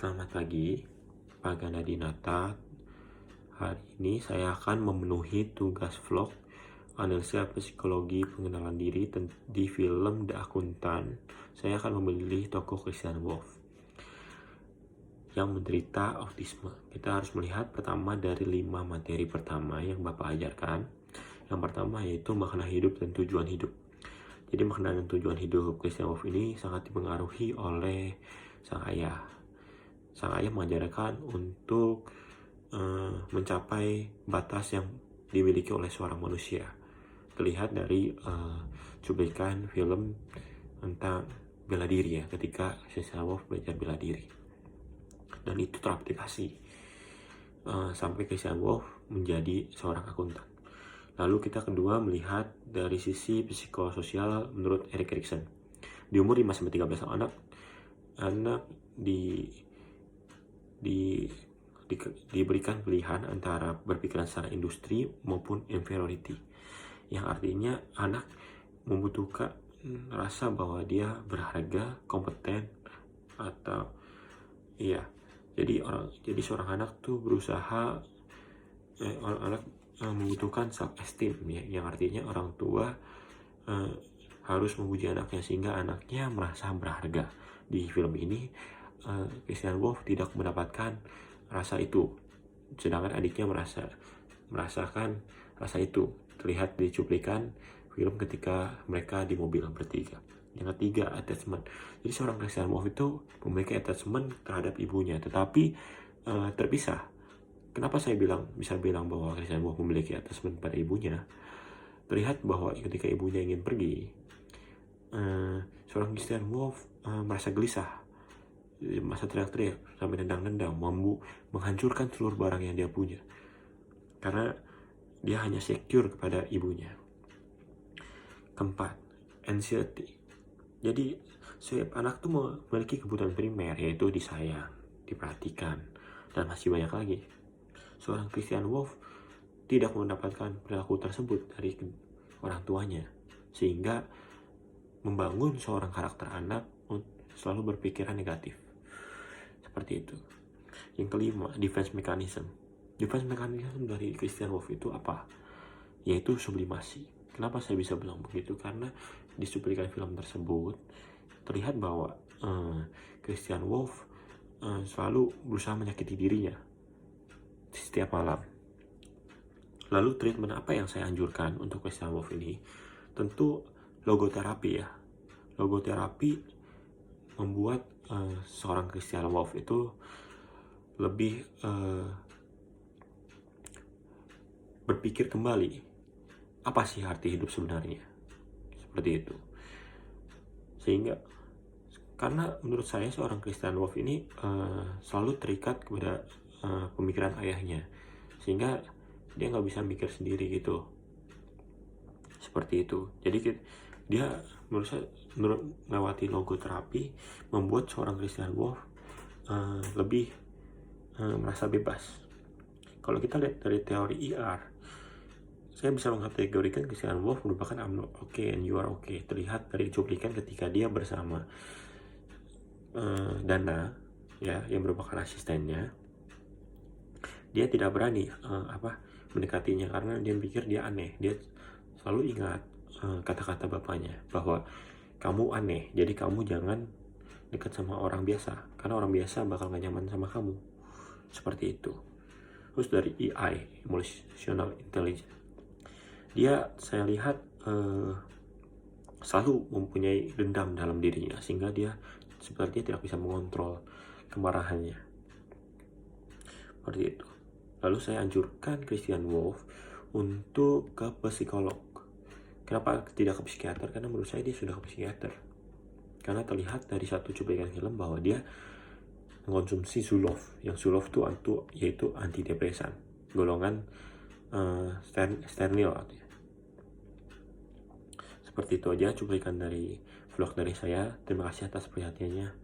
Selamat pagi, Pak Ganda Dinata. Hari ini saya akan memenuhi tugas vlog analisa psikologi pengenalan diri di film The Accountant. Saya akan memilih tokoh Christian Wolff yang menderita autisme. Kita harus melihat pertama dari 5 materi pertama yang Bapak ajarkan. Yang pertama yaitu makna hidup dan tujuan hidup. Jadi makna dan tujuan hidup Christian Wolff ini sangat dipengaruhi oleh sang ayah. Sang ayah mengajarkan untuk mencapai batas yang dimiliki oleh seorang manusia. Terlihat dari cuplikan film tentang bela diri ya, ketika Christian Wolff belajar bela diri. Dan itu teraplikasi sampai Christian Wolff menjadi seorang akuntan. Lalu kita kedua melihat dari sisi psikososial menurut Erik Erikson. Di umur 5-13 tahun anak diberikan pilihan antara berpikiran secara industri maupun inferiority, yang artinya anak membutuhkan rasa bahwa dia berharga, kompeten, atau jadi seorang anak tuh berusaha anak membutuhkan self esteem ya, yang artinya orang tua harus memuji anaknya sehingga anaknya merasa berharga. Di film ini Christian Wolff tidak mendapatkan rasa itu, sedangkan adiknya merasakan rasa itu. Terlihat di cuplikan film ketika mereka di mobil bertiga. Yang ketiga, attachment. Jadi seorang Christian Wolff itu memiliki attachment terhadap ibunya, tetapi terpisah. Kenapa saya bisa bilang bahwa Christian Wolff memiliki attachment pada ibunya? Terlihat bahwa ketika ibunya ingin pergi, seorang Christian Wolff merasa gelisah, masa teriak-teriak sampai nendang-nendang, menghancurkan seluruh barang yang dia punya karena dia hanya secure kepada ibunya. Keempat, anxiety. Jadi setiap anak tuh memiliki kebutuhan primer, yaitu disayang, diperhatikan, dan masih banyak lagi. Seorang Christian Wolff tidak mendapatkan perilaku tersebut dari orang tuanya, sehingga membangun seorang karakter anak selalu berpikiran negatif. Seperti itu. Yang kelima, defense mechanism. Defense mechanism dari Christian Wolff itu apa? Yaitu sublimasi. Kenapa saya bisa bilang begitu? Karena di cuplikan film tersebut terlihat bahwa Christian Wolff selalu berusaha menyakiti dirinya setiap malam. Lalu treatment apa yang saya anjurkan untuk Christian Wolff ini? Tentu logoterapi ya. Logoterapi membuat seorang Christian Wolff itu lebih berpikir kembali, apa sih arti hidup sebenarnya, seperti itu. Sehingga karena menurut saya seorang Christian Wolff ini selalu terikat kepada pemikiran ayahnya, sehingga dia nggak bisa mikir sendiri gitu, seperti itu. Jadi dia menurut melewati logoterapi membuat seorang Christian Wolff lebih merasa bebas. Kalau kita lihat dari teori ER, saya bisa mengkategorikan Christian Wolff merupakan I'm not okay and you are okay. Terlihat dari cuplikan ketika dia bersama Dana ya, yang merupakan asistennya. Dia tidak berani mendekatinya karena dia pikir dia aneh. Dia selalu ingat kata-kata bapaknya bahwa kamu aneh, jadi kamu jangan dekat sama orang biasa karena orang biasa bakal gak nyaman sama kamu, seperti itu. Terus dari EI, emotional intelligence, dia saya lihat selalu mempunyai dendam dalam dirinya sehingga dia sepertinya tidak bisa mengontrol kemarahannya, seperti itu. Lalu saya anjurkan Christian Wolff untuk ke psikolog. Kenapa tidak ke psikiater? Karena menurut saya dia sudah ke psikiater. Karena terlihat dari satu cuplikan film bahwa dia mengkonsumsi Zoloft. Yang Zoloft itu yaitu antidepresan, golongan sternil artinya. Seperti itu aja cuplikan dari vlog dari saya. Terima kasih atas perhatiannya.